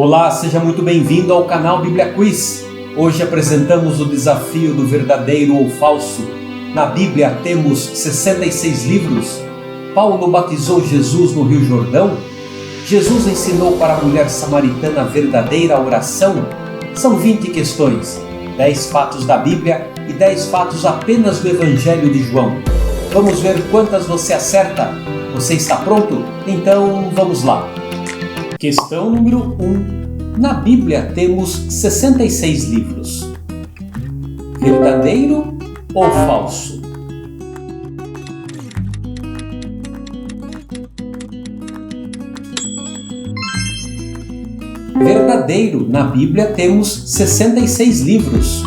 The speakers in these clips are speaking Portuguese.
Olá, seja muito bem-vindo ao canal Bíblia Quiz. Hoje apresentamos o desafio do verdadeiro ou falso. Na Bíblia temos 66 livros. Paulo batizou Jesus no Rio Jordão. Jesus ensinou para a mulher samaritana a verdadeira oração. São 20 questões, 10 fatos da Bíblia e 10 fatos apenas do Evangelho de João. Vamos ver quantas você acerta. Você está pronto? Então vamos lá. Questão número 1. Na Bíblia temos 66 livros. Verdadeiro ou falso? Verdadeiro. Na Bíblia temos 66 livros.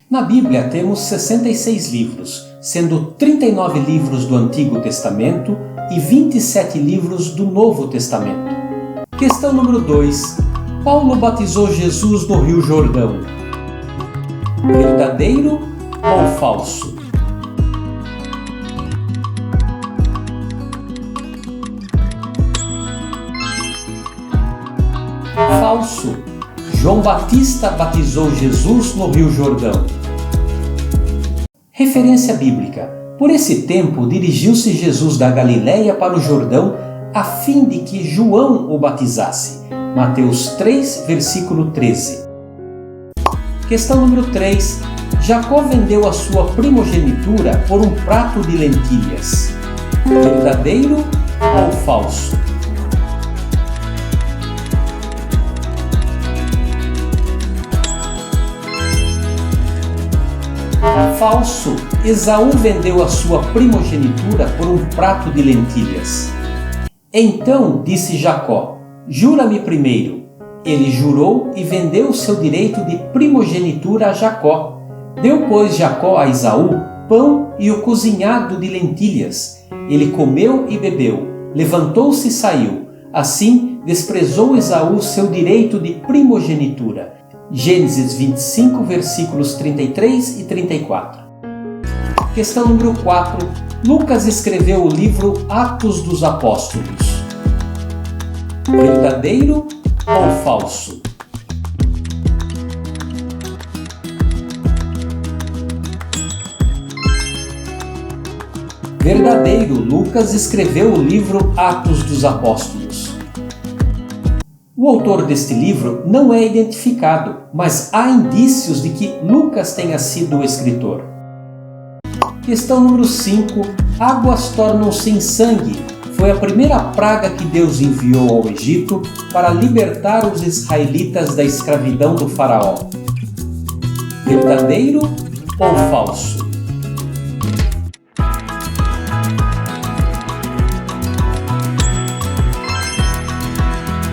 Na Bíblia temos 66 livros, sendo 39 livros do Antigo Testamento e 27 livros do Novo Testamento. Questão número 2. Paulo batizou Jesus no Rio Jordão. Verdadeiro ou falso? Falso. João Batista batizou Jesus no Rio Jordão. Referência bíblica. Por esse tempo, dirigiu-se Jesus da Galiléia para o Jordão, a fim de que João o batizasse. Mateus 3, versículo 13. Questão número 3. Jacó vendeu a sua primogenitura por um prato de lentilhas. Verdadeiro ou falso? Falso. Esaú vendeu a sua primogenitura por um prato de lentilhas. Então disse Jacó: jura-me primeiro. Ele jurou e vendeu o seu direito de primogenitura a Jacó. Deu, pois, Jacó a Esaú pão e o cozinhado de lentilhas. Ele comeu e bebeu, levantou-se e saiu. Assim desprezou Esaú seu direito de primogenitura. Gênesis 25, versículos 33 e 34. Questão número 4. Lucas escreveu o livro Atos dos Apóstolos. Verdadeiro ou falso? Verdadeiro. Lucas escreveu o livro Atos dos Apóstolos. O autor deste livro não é identificado, mas há indícios de que Lucas tenha sido o escritor. Questão número 5. Águas tornam-se em sangue. Foi a primeira praga que Deus enviou ao Egito para libertar os israelitas da escravidão do faraó. Verdadeiro ou falso?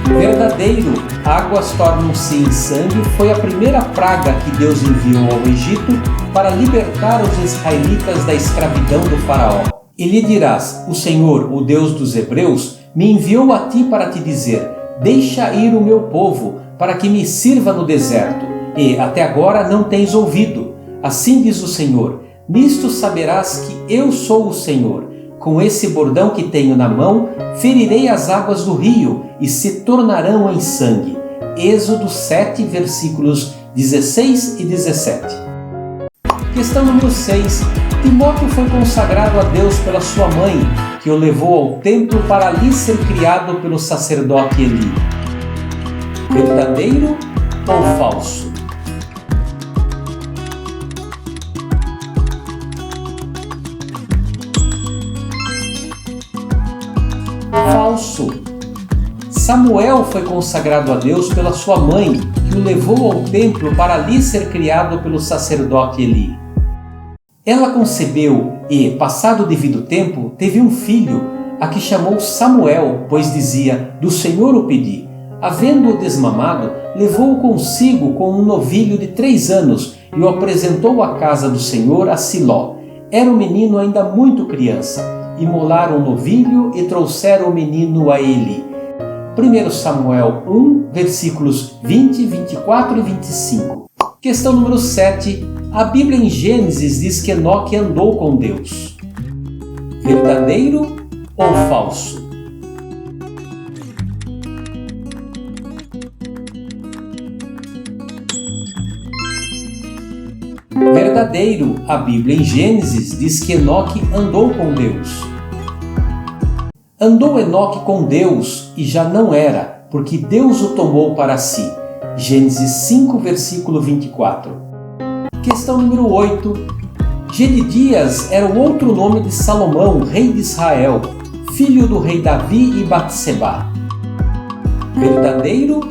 Verdadeiro. Águas tornam-se em sangue foi a primeira praga que Deus enviou ao Egito para libertar os israelitas da escravidão do faraó. E lhe dirás: o Senhor, o Deus dos Hebreus, me enviou a ti para te dizer: deixa ir o meu povo, para que me sirva no deserto. E até agora não tens ouvido. Assim diz o Senhor: nisto saberás que eu sou o Senhor. Com esse bordão que tenho na mão, ferirei as águas do rio e se tornarão em sangue. Êxodo 7, versículos 16 e 17. Questão número 6. Timóteo foi consagrado a Deus pela sua mãe, que o levou ao templo para ali ser criado pelo sacerdote Eli. Verdadeiro ou falso? Falso. Samuel foi consagrado a Deus pela sua mãe, que o levou ao templo para ali ser criado pelo sacerdote Eli. Ela concebeu e, passado o devido tempo, teve um filho, a que chamou Samuel, pois dizia: do Senhor o pedi. Havendo-o desmamado, levou-o consigo com um novilho de 3 anos e o apresentou à casa do Senhor a Siló. Era o menino ainda muito criança. Imolaram o novilho e trouxeram o menino a Eli. 1 Samuel 1, versículos 20, 24 e 25. Questão número 7. A Bíblia em Gênesis diz que Enoque andou com Deus. Verdadeiro ou falso? Verdadeiro, a Bíblia em Gênesis diz que Enoque andou com Deus. Andou Enoque com Deus e já não era, porque Deus o tomou para si. Gênesis 5, versículo 24. Questão número 8. Gedidias era o outro nome de Salomão, rei de Israel, filho do rei Davi e Batsebá. Verdadeiro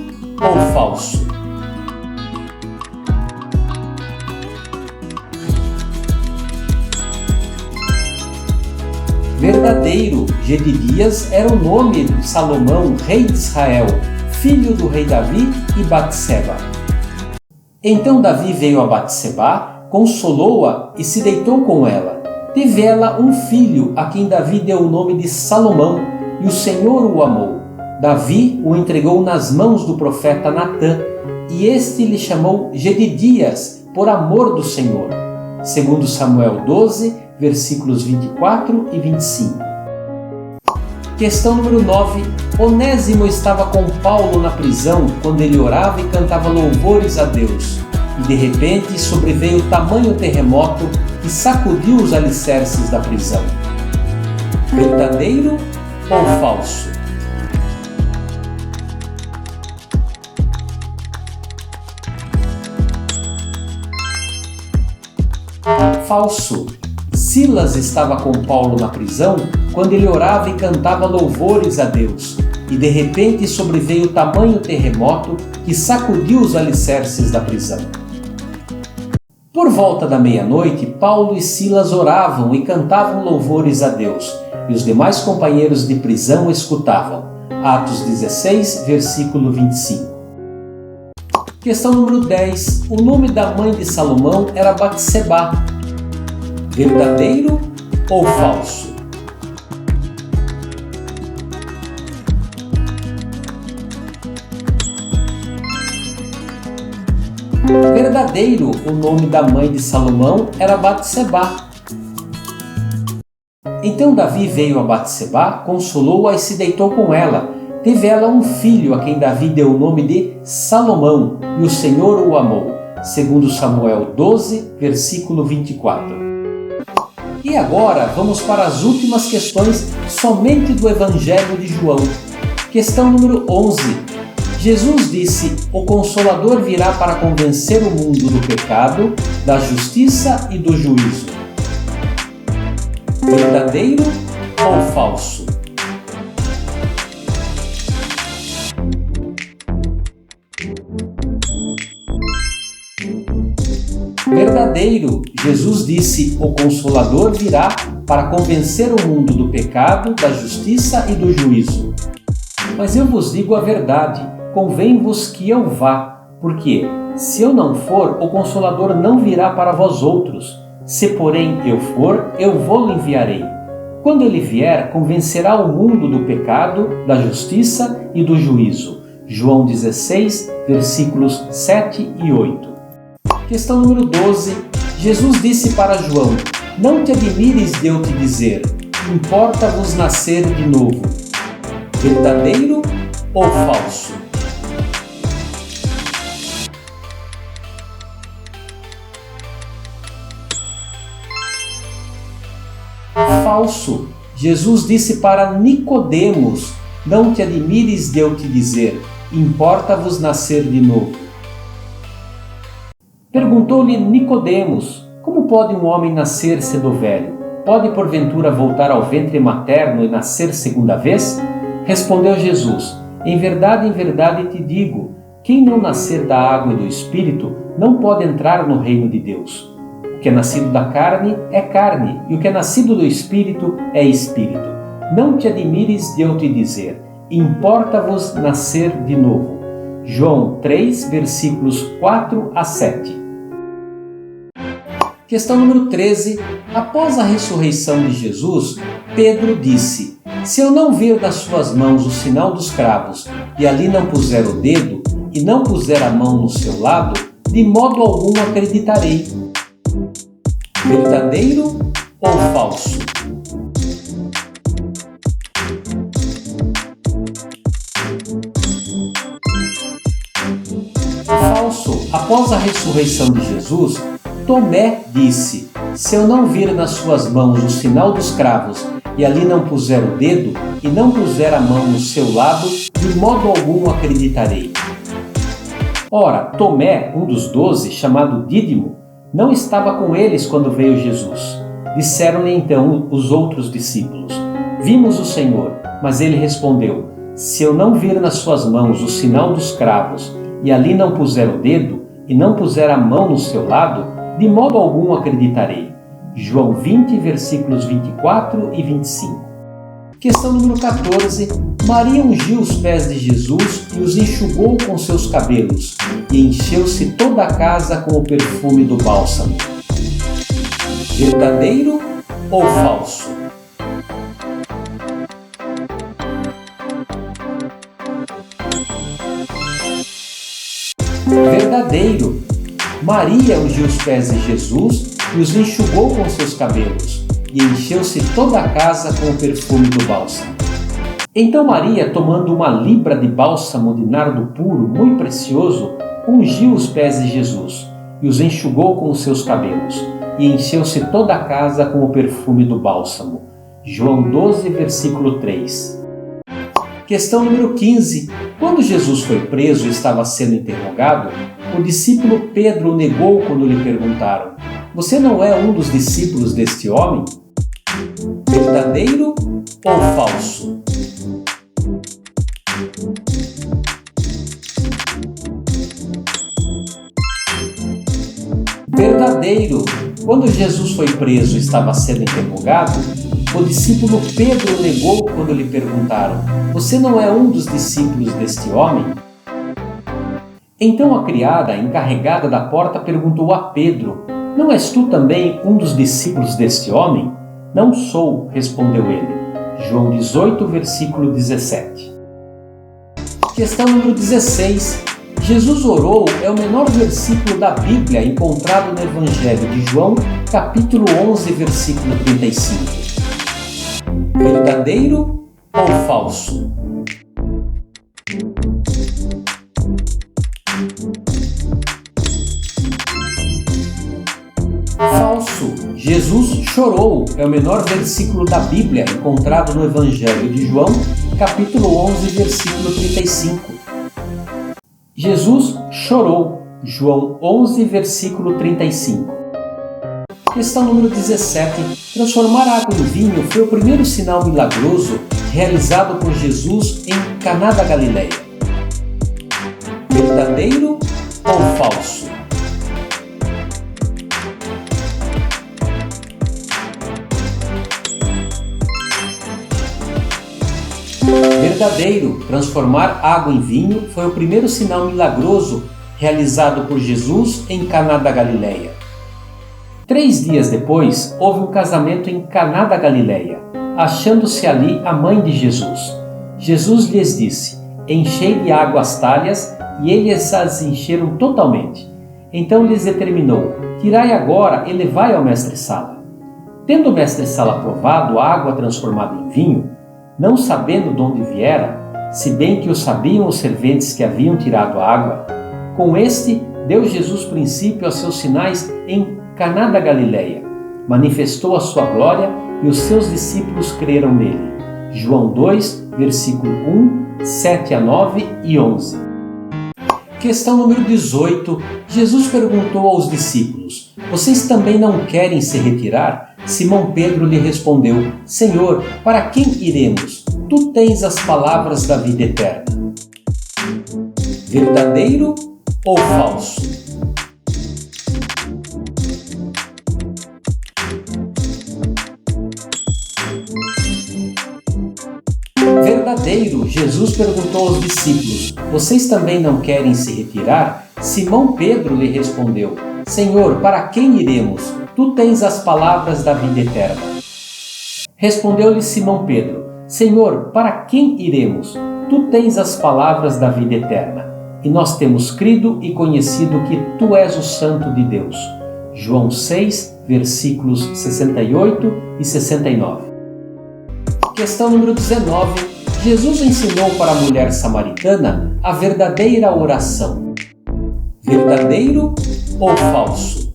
ou falso? Verdadeiro, Gedidias era o nome de Salomão, rei de Israel, filho do rei Davi e Batseba. Então Davi veio a Batseba, consolou-a e se deitou com ela. Teve ela um filho, a quem Davi deu o nome de Salomão, e o Senhor o amou. Davi o entregou nas mãos do profeta Natã, e este lhe chamou Gedidias, por amor do Senhor. Segundo Samuel 12, versículos 24 e 25. Questão número 9. Onésimo estava com Paulo na prisão quando ele orava e cantava louvores a Deus. E de repente sobreveio tamanho terremoto que sacudiu os alicerces da prisão. Verdadeiro ou falso? Falso. Silas estava com Paulo na prisão quando ele orava e cantava louvores a Deus, e de repente sobreveio tamanho terremoto que sacudiu os alicerces da prisão. Por volta da meia-noite, Paulo e Silas oravam e cantavam louvores a Deus, e os demais companheiros de prisão escutavam. Atos 16, versículo 25. Questão número 10. O nome da mãe de Salomão era Batsebá. Verdadeiro ou falso? Verdadeiro, o nome da mãe de Salomão era Batsebá. Então Davi veio a Batsebá, consolou-a e se deitou com ela. Teve ela um filho, a quem Davi deu o nome de Salomão, e o Senhor o amou. Segundo Samuel 12, versículo 24. E agora vamos para as últimas questões somente do Evangelho de João. Questão número 11. Jesus disse: o Consolador virá para convencer o mundo do pecado, da justiça e do juízo. Verdadeiro ou falso? Verdadeiro, Jesus disse: o Consolador virá para convencer o mundo do pecado, da justiça e do juízo. Mas eu vos digo a verdade, convém-vos que eu vá, porque, se eu não for, o Consolador não virá para vós outros. Se, porém, eu for, eu vou-lhe enviarei. Quando ele vier, convencerá o mundo do pecado, da justiça e do juízo. João 16, versículos 7 e 8. Questão número 12. Jesus disse para João: não te admires de eu te dizer, importa-vos nascer de novo. Verdadeiro ou falso? Falso. Jesus disse para Nicodemos: não te admires de eu te dizer, importa-vos nascer de novo. Perguntou-lhe Nicodemos: como pode um homem nascer sendo velho? Pode porventura voltar ao ventre materno e nascer segunda vez? Respondeu Jesus: em verdade te digo, quem não nascer da água e do Espírito não pode entrar no reino de Deus. O que é nascido da carne é carne, e o que é nascido do Espírito é Espírito. Não te admires de eu te dizer, importa-vos nascer de novo. João 3, versículos 4 a 7. Questão número 13. Após a ressurreição de Jesus, Pedro disse: se eu não ver nas suas mãos o sinal dos cravos, e ali não puser o dedo, e não puser a mão no seu lado, de modo algum acreditarei. Verdadeiro ou falso? Falso. Após a ressurreição de Jesus, Tomé disse: se eu não vir nas suas mãos o sinal dos cravos, e ali não puser o dedo, e não puser a mão no seu lado, de modo algum acreditarei. Ora, Tomé, um dos 12, chamado Dídimo, não estava com eles quando veio Jesus. Disseram-lhe então os outros discípulos: vimos o Senhor. Mas ele respondeu: se eu não vir nas suas mãos o sinal dos cravos, e ali não puser o dedo, e não puser a mão no seu lado, de modo algum acreditarei. João 20, versículos 24 e 25. Questão número 14. Maria ungiu os pés de Jesus e os enxugou com seus cabelos, e encheu-se toda a casa com o perfume do bálsamo. Verdadeiro ou falso? Verdadeiro. Maria ungiu os pés de Jesus e os enxugou com seus cabelos, e encheu-se toda a casa com o perfume do bálsamo. Então Maria, tomando uma libra de bálsamo de nardo puro, muito precioso, ungiu os pés de Jesus, e os enxugou com os seus cabelos, e encheu-se toda a casa com o perfume do bálsamo. João 12, versículo 3. Questão número 15. Quando Jesus foi preso e estava sendo interrogado, o discípulo Pedro o negou quando lhe perguntaram: você não é um dos discípulos deste homem? Verdadeiro ou falso? Verdadeiro. Quando Jesus foi preso e estava sendo interrogado, o discípulo Pedro o negou quando lhe perguntaram: você não é um dos discípulos deste homem? Então a criada, encarregada da porta, perguntou a Pedro: não és tu também um dos discípulos deste homem? Não sou, respondeu ele. João 18, versículo 17. Questão número 16. Jesus orou é o menor versículo da Bíblia encontrado no Evangelho de João, capítulo 11, versículo 35. Verdadeiro ou falso? Falso. Jesus chorou é o menor versículo da Bíblia encontrado no Evangelho de João, capítulo 11, versículo 35. Jesus chorou. João 11, versículo 35. Questão número 17. Transformar água em vinho foi o primeiro sinal milagroso realizado por Jesus em Caná da Galileia. Verdadeiro ou falso? Verdadeiro. Transformar água em vinho foi o primeiro sinal milagroso realizado por Jesus em Caná da Galileia. 3 dias depois, houve um casamento em Caná da Galileia, achando-se ali a mãe de Jesus. Jesus lhes disse: enchei de água as talhas, e eles as encheram totalmente. Então lhes determinou: tirai agora e levai ao mestre-sala. Tendo o mestre-sala provado a água transformada em vinho, não sabendo de onde viera, se bem que o sabiam os serventes que haviam tirado a água, com este deu Jesus princípio a seus sinais em Caná da Galileia, manifestou a sua glória e os seus discípulos creram nele. João 2, versículo 1, 7 a 9 e 11. Questão número 18. Jesus perguntou aos discípulos: vocês também não querem se retirar? Simão Pedro lhe respondeu: Senhor, para quem iremos? Tu tens as palavras da vida eterna. Verdadeiro ou falso? Verdadeiro. Jesus perguntou aos discípulos: vocês também não querem se retirar? Simão Pedro lhe respondeu: Senhor, para quem iremos? Tu tens as palavras da vida eterna. Respondeu-lhe Simão Pedro: Senhor, para quem iremos? Tu tens as palavras da vida eterna. E nós temos crido e conhecido que Tu és o Santo de Deus. João 6, versículos 68 e 69. Questão número 19. Jesus ensinou para a mulher samaritana a verdadeira oração. Verdadeiro ou falso?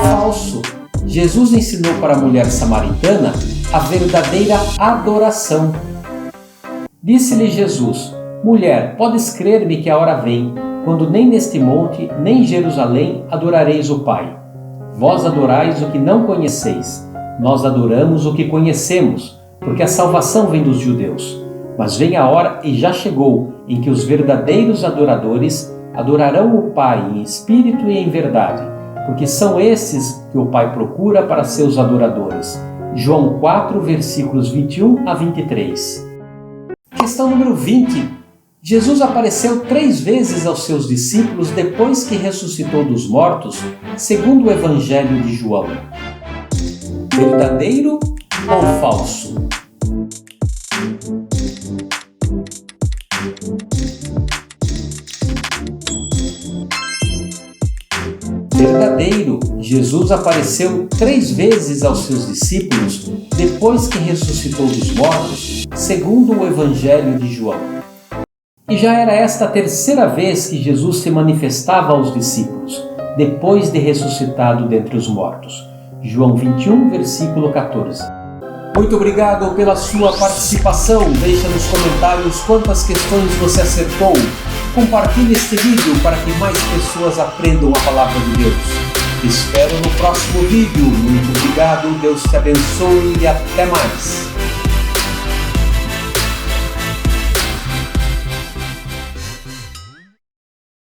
Falso. Jesus ensinou para a mulher samaritana a verdadeira adoração. Disse-lhe Jesus: Mulher, podes crer-me que a hora vem, quando nem neste monte, nem em Jerusalém adorareis o Pai. Vós adorais o que não conheceis, nós adoramos o que conhecemos, porque a salvação vem dos judeus. Mas vem a hora, e já chegou, em que os verdadeiros adoradores adorarão o Pai em espírito e em verdade, porque são esses que o Pai procura para seus adoradores. João 4, versículos 21 a 23. Questão número 20. Jesus apareceu 3 vezes aos seus discípulos depois que ressuscitou dos mortos, segundo o Evangelho de João. Verdadeiro ou falso? Verdadeiro. Jesus apareceu 3 vezes aos seus discípulos depois que ressuscitou dos mortos, segundo o Evangelho de João. E já era esta a 3ª vez que Jesus se manifestava aos discípulos, depois de ressuscitado dentre os mortos. João 21, versículo 14. Muito obrigado pela sua participação. Deixa nos comentários quantas questões você acertou. Compartilhe este vídeo para que mais pessoas aprendam a palavra de Deus. Te espero no próximo vídeo. Muito obrigado, Deus te abençoe e até mais.